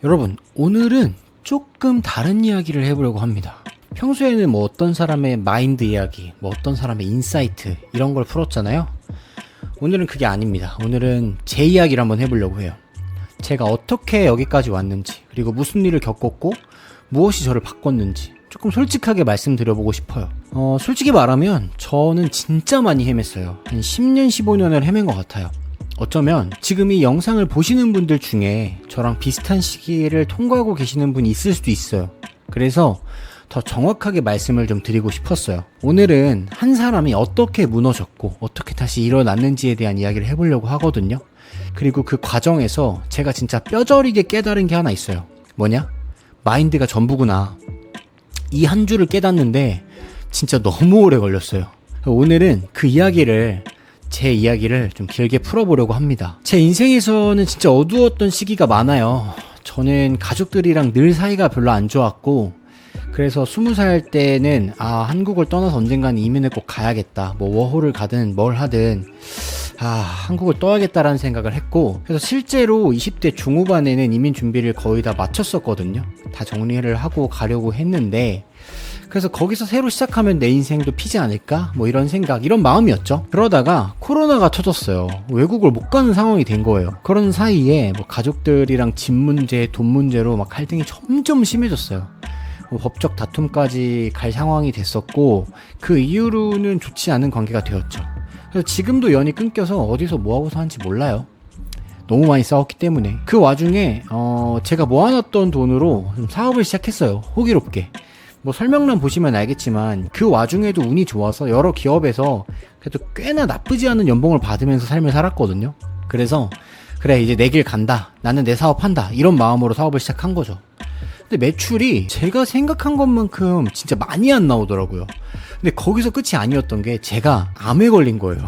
여러분, 오늘은 조금 다른 이야기를 해보려고 합니다. 평소에는 뭐 어떤 사람의 마인드 이야기, 뭐 어떤 사람의 인사이트 이런 걸 풀었잖아요. 오늘은 그게 아닙니다. 오늘은 제 이야기를 한번 해보려고 해요. 제가 어떻게 여기까지 왔는지, 그리고 무슨 일을 겪었고 무엇이 저를 바꿨는지 조금 솔직하게 말씀드려보고 싶어요. 솔직히 말하면 저는 진짜 많이 헤맸어요. 한 10년, 15년을 헤맨 것 같아요. 어쩌면 지금 이 영상을 보시는 분들 중에 저랑 비슷한 시기를 통과하고 계시는 분이 있을 수도 있어요. 그래서 더 정확하게 말씀을 좀 드리고 싶었어요. 오늘은 한 사람이 어떻게 무너졌고 어떻게 다시 일어났는지에 대한 이야기를 해보려고 하거든요. 그리고 그 과정에서 제가 진짜 뼈저리게 깨달은 게 하나 있어요. 뭐냐? 마인드가 전부구나. 이 한 줄을 깨닫는데 진짜 너무 오래 걸렸어요. 오늘은 그 이야기를 제 이야기를 좀 길게 풀어보려고 합니다. 제 인생에서는 진짜 어두웠던 시기가 많아요. 저는 가족들이랑 늘 사이가 별로 안 좋았고, 그래서 20살 때는 한국을 떠나서 언젠가는 이민을 꼭 가야겠다. 뭐 워홀을 가든 뭘 하든 한국을 떠야겠다라는 생각을 했고, 그래서 실제로 20대 중후반에는 이민 준비를 거의 다 마쳤었거든요. 다 정리를 하고 가려고 했는데, 그래서 거기서 새로 시작하면 내 인생도 피지 않을까? 뭐 이런 생각, 이런 마음이었죠. 그러다가 코로나가 터졌어요. 외국을 못 가는 상황이 된 거예요. 그런 사이에 뭐 가족들이랑 집 문제, 돈 문제로 막 갈등이 점점 심해졌어요. 뭐 법적 다툼까지 갈 상황이 됐었고, 그 이후로는 좋지 않은 관계가 되었죠. 그래서 지금도 연이 끊겨서 어디서 뭐하고 사는지 몰라요. 너무 많이 싸웠기 때문에. 그 와중에 제가 모아놨던 돈으로 좀 사업을 시작했어요. 호기롭게. 뭐 설명란 보시면 알겠지만 그 와중에도 운이 좋아서 여러 기업에서 그래도 꽤나 나쁘지 않은 연봉을 받으면서 삶을 살았거든요. 그래서 그래, 이제 내 길 간다, 나는 내 사업 한다, 이런 마음으로 사업을 시작한 거죠. 근데 매출이 제가 생각한 것만큼 진짜 많이 안 나오더라고요. 근데 거기서 끝이 아니었던 게 제가 암에 걸린 거예요.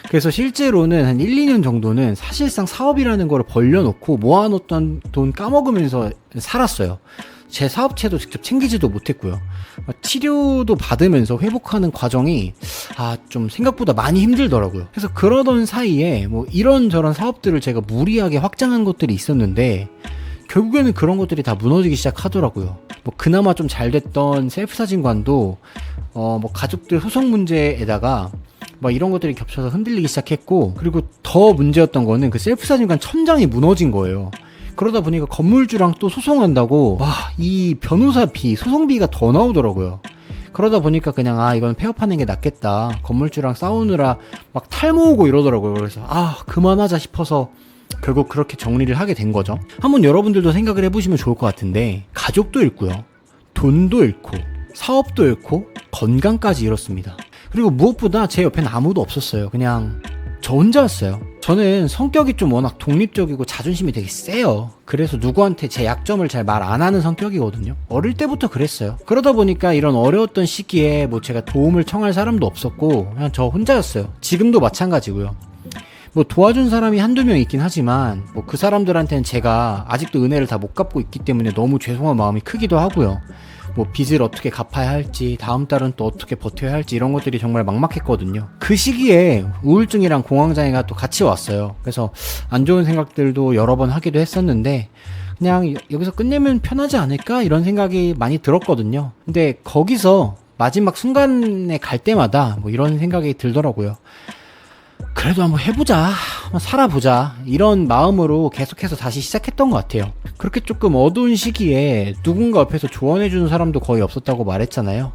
그래서 실제로는 한 1, 2년 정도는 사실상 사업이라는 걸 벌려놓고 모아놓던 돈 까먹으면서 살았어요. 제 사업체도 직접 챙기지도 못했고요. 치료도 받으면서 회복하는 과정이 좀 생각보다 많이 힘들더라고요. 그래서 그러던 사이에 뭐 이런저런 사업들을 제가 무리하게 확장한 것들이 있었는데 결국에는 그런 것들이 다 무너지기 시작하더라고요. 뭐 그나마 좀 잘 됐던 셀프 사진관도 뭐 가족들 소송 문제에다가 뭐 이런 것들이 겹쳐서 흔들리기 시작했고, 그리고 더 문제였던 거는 그 셀프 사진관 천장이 무너진 거예요. 그러다 보니까 건물주랑 또 소송한다고 이 변호사비, 소송비가 더 나오더라고요. 그러다 보니까 그냥 이건 폐업하는 게 낫겠다, 건물주랑 싸우느라 막 탈모오고 이러더라고요. 그래서 그만하자 싶어서 결국 그렇게 정리를 하게 된 거죠. 한번 여러분들도 생각을 해보시면 좋을 것 같은데, 가족도 잃고요, 돈도 잃고, 사업도 잃고, 건강까지 잃었습니다. 그리고 무엇보다 제 옆에는 아무도 없었어요. 그냥 저 혼자였어요. 저는 성격이 좀 워낙 독립적이고 자존심이 되게 세요. 그래서 누구한테 제 약점을 잘 말 안 하는 성격이거든요. 어릴 때부터 그랬어요. 그러다 보니까 이런 어려웠던 시기에 뭐 제가 도움을 청할 사람도 없었고 그냥 저 혼자였어요. 지금도 마찬가지고요. 뭐 도와준 사람이 한두 명 있긴 하지만 뭐 그 사람들한테는 제가 아직도 은혜를 다 못 갚고 있기 때문에 너무 죄송한 마음이 크기도 하고요. 뭐 빚을 어떻게 갚아야 할지, 다음 달은 또 어떻게 버텨야 할지, 이런 것들이 정말 막막했거든요. 그 시기에 우울증이랑 공황장애가 또 같이 왔어요. 그래서 안 좋은 생각들도 여러 번 하기도 했었는데 그냥 여기서 끝내면 편하지 않을까, 이런 생각이 많이 들었거든요. 근데 거기서 마지막 순간에 갈 때마다 뭐 이런 생각이 들더라고요. 그래도 한번 해보자, 한번 살아보자, 이런 마음으로 계속해서 다시 시작했던 것 같아요. 그렇게 조금 어두운 시기에 누군가 옆에서 조언해주는 사람도 거의 없었다고 말했잖아요.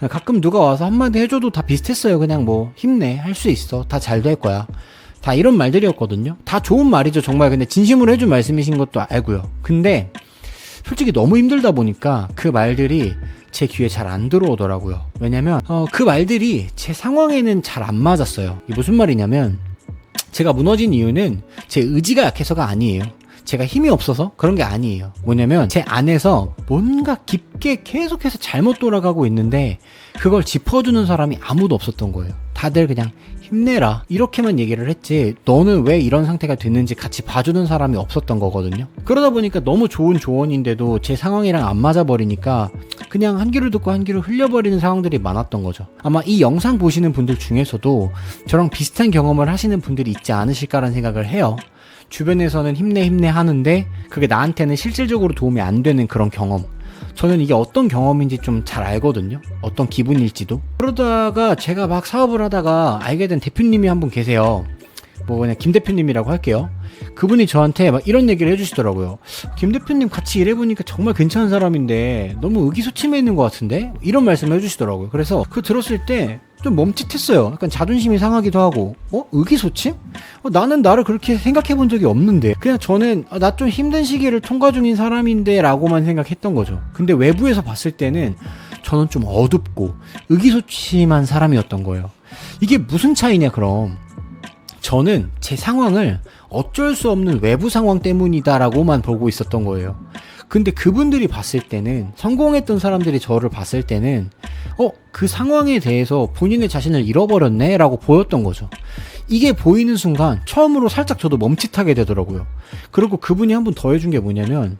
가끔 누가 와서 한마디 해줘도 다 비슷했어요. 그냥 뭐 힘내, 할 수 있어, 다 잘 될 거야, 다 이런 말들이었거든요. 다 좋은 말이죠 정말. 근데 진심으로 해준 말씀이신 것도 알고요. 근데 솔직히 너무 힘들다 보니까 그 말들이 제 귀에 잘 안 들어오더라고요. 왜냐면 그 말들이 제 상황에는 잘 안 맞았어요. 이게 무슨 말이냐면, 제가 무너진 이유는 제 의지가 약해서가 아니에요. 제가 힘이 없어서 그런 게 아니에요. 뭐냐면 제 안에서 뭔가 깊게 계속해서 잘못 돌아가고 있는데 그걸 짚어주는 사람이 아무도 없었던 거예요. 다들 그냥 힘내라 이렇게만 얘기를 했지, 너는 왜 이런 상태가 됐는지 같이 봐주는 사람이 없었던 거거든요. 그러다 보니까 너무 좋은 조언인데도 제 상황이랑 안 맞아버리니까 그냥 한 귀를 듣고 한 귀를 흘려버리는 상황들이 많았던 거죠. 아마 이 영상 보시는 분들 중에서도 저랑 비슷한 경험을 하시는 분들이 있지 않으실까라는 생각을 해요. 주변에서는 힘내 힘내 하는데 그게 나한테는 실질적으로 도움이 안 되는 그런 경험. 저는 이게 어떤 경험인지 좀 잘 알거든요. 어떤 기분일지도. 그러다가 제가 막 사업을 하다가 알게 된 대표님이 한 분 계세요. 뭐 그냥 김 대표님이라고 할게요. 그분이 저한테 막 이런 얘기를 해주시더라고요. 김 대표님 같이 일해보니까 정말 괜찮은 사람인데 너무 의기소침해 있는 것 같은데? 이런 말씀을 해주시더라고요. 그래서 그거 들었을 때 좀 멈칫했어요. 약간 자존심이 상하기도 하고, 의기소침? 나는 나를 그렇게 생각해 본 적이 없는데, 그냥 저는 나 좀 힘든 시기를 통과 중인 사람인데 라고만 생각했던 거죠. 근데 외부에서 봤을 때는 저는 좀 어둡고 의기소침한 사람이었던 거예요. 이게 무슨 차이냐 그럼. 저는 제 상황을 어쩔 수 없는 외부 상황 때문이다라고만 보고 있었던 거예요. 근데 그분들이 봤을 때는, 성공했던 사람들이 저를 봤을 때는 그 상황에 대해서 본인의 자신을 잃어버렸네 라고 보였던 거죠. 이게 보이는 순간 처음으로 살짝 저도 멈칫하게 되더라고요. 그리고 그분이 한 번 더 해준 게 뭐냐면,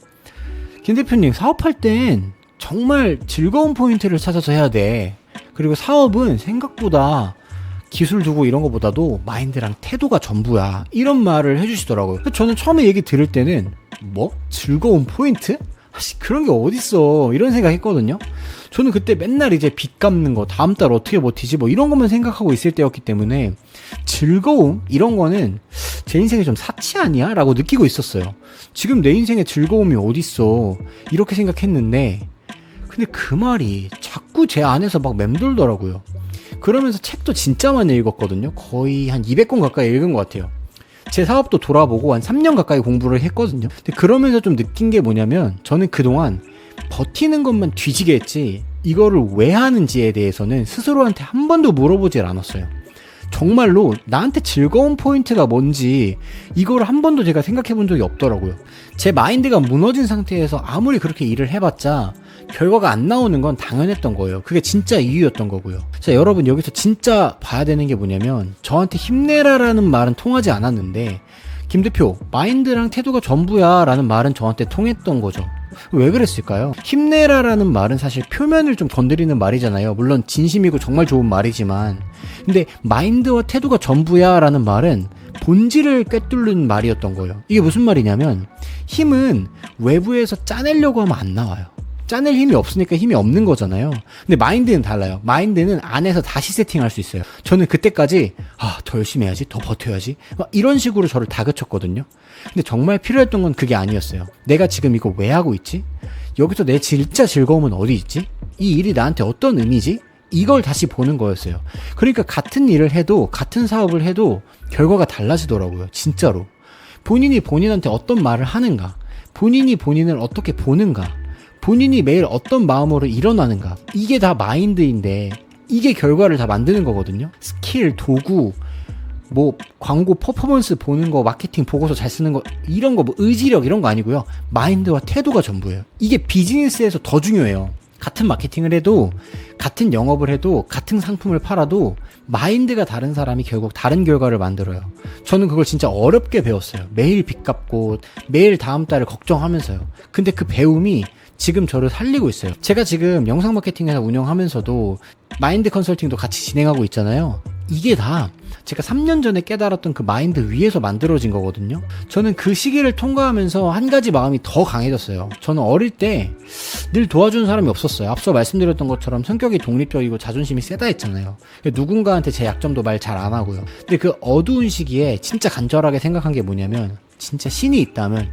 김 대표님, 사업할 땐 정말 즐거운 포인트를 찾아서 해야 돼. 그리고 사업은 생각보다 기술 두고 이런 거보다도 마인드랑 태도가 전부야. 이런 말을 해주시더라고요. 저는 처음에 얘기 들을 때는 즐거운 포인트? 그런 게 어딨어. 이런 생각 했거든요. 저는 그때 맨날 이제 빚 갚는 거, 다음 달 어떻게 버티지 이런 것만 생각하고 있을 때였기 때문에 즐거움? 이런 거는 제 인생에 좀 사치 아니야? 라고 느끼고 있었어요. 지금 내 인생에 즐거움이 어딨어. 이렇게 생각했는데, 근데 그 말이 자꾸 제 안에서 막 맴돌더라고요. 그러면서 책도 진짜 많이 읽었거든요. 거의 한 200권 가까이 읽은 것 같아요. 제 사업도 돌아보고 한 3년 가까이 공부를 했거든요. 근데 그러면서 좀 느낀 게 뭐냐면, 저는 그동안 버티는 것만 뒤지게 했지 이거를 왜 하는지에 대해서는 스스로한테 한 번도 물어보질 않았어요. 정말로 나한테 즐거운 포인트가 뭔지 이걸 한 번도 제가 생각해 본 적이 없더라고요. 제 마인드가 무너진 상태에서 아무리 그렇게 일을 해봤자 결과가 안 나오는 건 당연했던 거예요. 그게 진짜 이유였던 거고요. 자, 여러분, 여기서 진짜 봐야 되는 게 뭐냐면, 저한테 힘내라라는 말은 통하지 않았는데, 김 대표, 마인드랑 태도가 전부야 라는 말은 저한테 통했던 거죠. 왜 그랬을까요? 힘내라라는 말은 사실 표면을 좀 건드리는 말이잖아요. 물론 진심이고 정말 좋은 말이지만, 근데 마인드와 태도가 전부야 라는 말은 본질을 꿰뚫는 말이었던 거예요. 이게 무슨 말이냐면, 힘은 외부에서 짜내려고 하면 안 나와요. 짜낼 힘이 없으니까 힘이 없는 거잖아요. 근데 마인드는 달라요. 마인드는 안에서 다시 세팅할 수 있어요. 저는 그때까지 더 열심히 해야지, 더 버텨야지, 막 이런 식으로 저를 다그쳤거든요. 근데 정말 필요했던 건 그게 아니었어요. 내가 지금 이거 왜 하고 있지? 여기서 내 진짜 즐거움은 어디 있지? 이 일이 나한테 어떤 의미지? 이걸 다시 보는 거였어요. 그러니까 같은 일을 해도, 같은 사업을 해도 결과가 달라지더라고요. 진짜로. 본인이 본인한테 어떤 말을 하는가, 본인이 본인을 어떻게 보는가, 본인이 매일 어떤 마음으로 일어나는가, 이게 다 마인드인데 이게 결과를 다 만드는 거거든요. 스킬, 도구, 광고 퍼포먼스 보는 거, 마케팅 보고서 잘 쓰는 거, 이런 거, 의지력 이런 거 아니고요. 마인드와 태도가 전부예요. 이게 비즈니스에서 더 중요해요. 같은 마케팅을 해도, 같은 영업을 해도, 같은 상품을 팔아도 마인드가 다른 사람이 결국 다른 결과를 만들어요. 저는 그걸 진짜 어렵게 배웠어요. 매일 빚 갚고 매일 다음 달을 걱정하면서요. 근데 그 배움이 지금 저를 살리고 있어요. 제가 지금 영상 마케팅 회사 운영하면서도 마인드 컨설팅도 같이 진행하고 있잖아요. 이게 다 제가 3년 전에 깨달았던 그 마인드 위에서 만들어진 거거든요. 저는 그 시기를 통과하면서 한 가지 마음이 더 강해졌어요. 저는 어릴 때 늘 도와주는 사람이 없었어요. 앞서 말씀드렸던 것처럼 성격이 독립적이고 자존심이 세다 했잖아요. 누군가한테 제 약점도 말 잘 안 하고요. 근데 그 어두운 시기에 진짜 간절하게 생각한 게 뭐냐면, 진짜 신이 있다면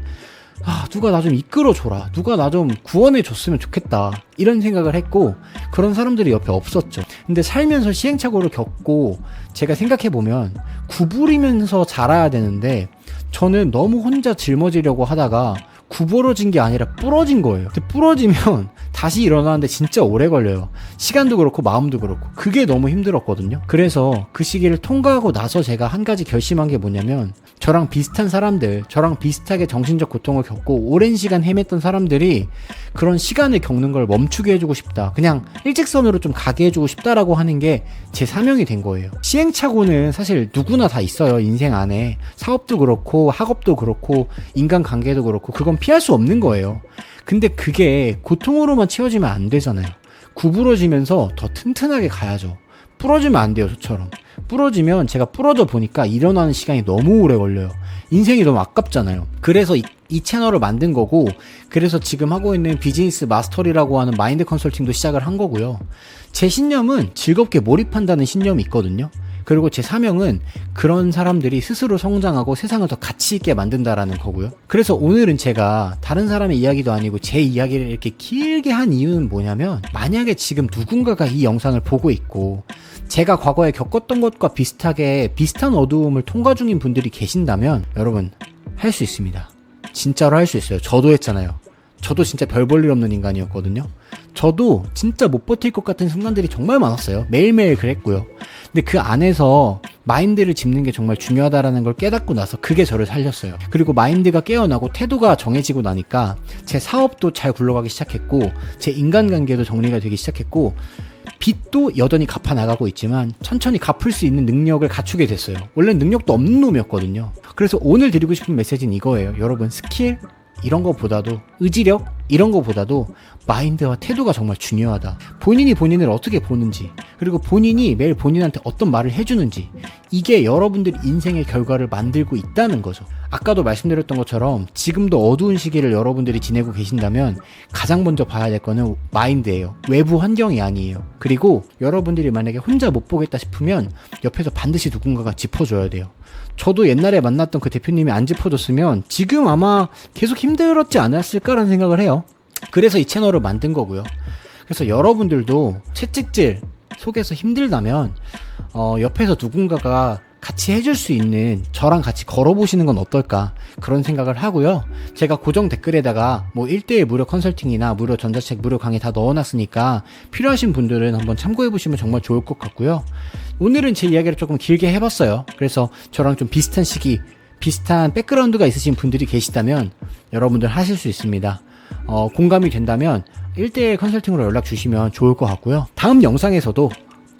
누가 나 좀 이끌어줘라, 누가 나 좀 구원해줬으면 좋겠다, 이런 생각을 했고, 그런 사람들이 옆에 없었죠. 근데 살면서 시행착오를 겪고 제가 생각해보면 구부리면서 자라야 되는데, 저는 너무 혼자 짊어지려고 하다가 구부러진 게 아니라 부러진 거예요. 근데 부러지면 다시 일어나는데 진짜 오래 걸려요. 시간도 그렇고 마음도 그렇고. 그게 너무 힘들었거든요. 그래서 그 시기를 통과하고 나서 제가 한 가지 결심한 게 뭐냐면, 저랑 비슷한 사람들, 저랑 비슷하게 정신적 고통을 겪고 오랜 시간 헤맸던 사람들이 그런 시간을 겪는 걸 멈추게 해주고 싶다, 그냥 일직선으로 좀 가게 해주고 싶다라고 하는 게 제 사명이 된 거예요. 시행착오는 사실 누구나 다 있어요. 인생 안에 사업도 그렇고 학업도 그렇고 인간관계도 그렇고, 그건 피할 수 없는 거예요. 근데 그게 고통으로만 채워지면 안 되잖아요. 구부러지면서 더 튼튼하게 가야죠. 부러지면 안 돼요. 저처럼 부러지면, 제가 부러져 보니까 일어나는 시간이 너무 오래 걸려요. 인생이 너무 아깝잖아요. 그래서 이 채널을 만든 거고, 그래서 지금 하고 있는 비즈니스 마스터리라고 하는 마인드 컨설팅도 시작을 한 거고요. 제 신념은 즐겁게 몰입한다는 신념이 있거든요. 그리고 제 사명은 그런 사람들이 스스로 성장하고 세상을 더 가치 있게 만든다라는 거고요. 그래서 오늘은 제가 다른 사람의 이야기도 아니고 제 이야기를 이렇게 길게 한 이유는 뭐냐면, 만약에 지금 누군가가 이 영상을 보고 있고 제가 과거에 겪었던 것과 비슷하게 비슷한 어두움을 통과 중인 분들이 계신다면, 여러분, 할 수 있습니다. 진짜로 할 수 있어요. 저도 했잖아요. 저도 진짜 별 볼 일 없는 인간이었거든요. 저도 진짜 못 버틸 것 같은 순간들이 정말 많았어요. 매일매일 그랬고요. 근데 그 안에서 마인드를 짚는 게 정말 중요하다라는 걸 깨닫고 나서 그게 저를 살렸어요. 그리고 마인드가 깨어나고 태도가 정해지고 나니까 제 사업도 잘 굴러가기 시작했고, 제 인간관계도 정리가 되기 시작했고, 빚도 여전히 갚아 나가고 있지만 천천히 갚을 수 있는 능력을 갖추게 됐어요. 원래는 능력도 없는 놈이었거든요. 그래서 오늘 드리고 싶은 메시지는 이거예요. 여러분, 스킬 이런 거보다도, 의지력 이런 거보다도 마인드와 태도가 정말 중요하다. 본인이 본인을 어떻게 보는지, 그리고 본인이 매일 본인한테 어떤 말을 해주는지, 이게 여러분들 인생의 결과를 만들고 있다는 거죠. 아까도 말씀드렸던 것처럼 지금도 어두운 시기를 여러분들이 지내고 계신다면 가장 먼저 봐야 될 거는 마인드예요. 외부 환경이 아니에요. 그리고 여러분들이 만약에 혼자 못 보겠다 싶으면 옆에서 반드시 누군가가 짚어줘야 돼요. 저도 옛날에 만났던 그 대표님이 안 짚어줬으면 지금 아마 계속 힘들었지 않았을까라는 생각을 해요. 그래서 이 채널을 만든 거고요. 그래서 여러분들도 채찍질 속에서 힘들다면 옆에서 누군가가 같이 해줄 수 있는, 저랑 같이 걸어보시는 건 어떨까, 그런 생각을 하고요. 제가 고정 댓글에다가 뭐 1:1 무료 컨설팅이나 무료 전자책, 무료 강의 다 넣어놨으니까 필요하신 분들은 한번 참고해보시면 정말 좋을 것 같고요. 오늘은 제 이야기를 조금 길게 해봤어요. 그래서 저랑 좀 비슷한 시기, 비슷한 백그라운드가 있으신 분들이 계시다면 여러분들 하실 수 있습니다. 공감이 된다면 1:1 컨설팅으로 연락 주시면 좋을 것 같고요. 다음 영상에서도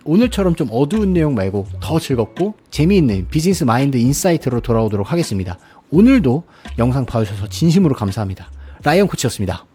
오늘처럼 좀 어두운 내용 말고 더 즐겁고 재미있는 비즈니스 마인드 인사이트로 돌아오도록 하겠습니다. 오늘도 영상 봐주셔서 진심으로 감사합니다. 라이언 코치였습니다.